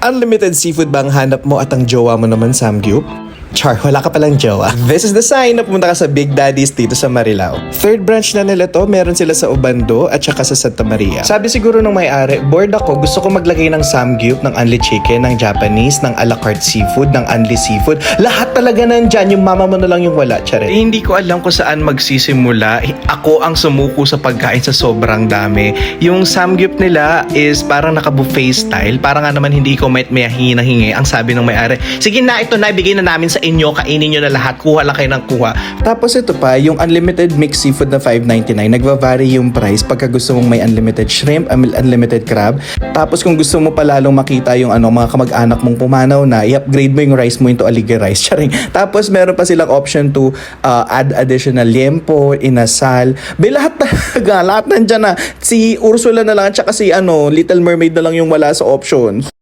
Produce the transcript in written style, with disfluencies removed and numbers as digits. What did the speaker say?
Unlimited seafood ba ang hanap mo at ang jowa mo naman, Samgyup? Char, wala ka palang jowa. This is the sign na pumunta ka sa Big Daddy's dito sa Marilao. Third branch na nila to, meron sila sa Obando at saka sa Santa Maria. Sabi siguro ng may-ari, bored ako, gusto ko maglagay ng Samgyup, ng Unli Chicken, ng Japanese, ng a la carte seafood, ng Unli Seafood. Lahat talaga nandyan, yung mama mo na lang yung wala, charet. Hindi ko alam kung saan magsisimula. Ako ang sumuko sa pagkain sa sobrang dami. Yung Samgyup nila is parang naka-buffet style. Parang nga naman hindi ko may hingi na hingi. Ang sabi ng may-ari, sige na, ito na, ibigay na namin sa inyo, kainin nyo na lahat, kuha lang kayo ng kuha. Tapos ito pa, yung unlimited mixed seafood na $5.99, nagva-vary yung price pagka gusto mong may unlimited shrimp, unlimited crab. Tapos kung gusto mo pa lalong makita yung mga kamag-anak mong pumanaw na, i-upgrade mo yung rice mo into aligay rice. Charing. Tapos meron pa silang option to add additional liempo, inasal. Lahat talaga, lahat nandyan na. Si Ursula na lang at saka si Little Mermaid na lang yung wala sa options.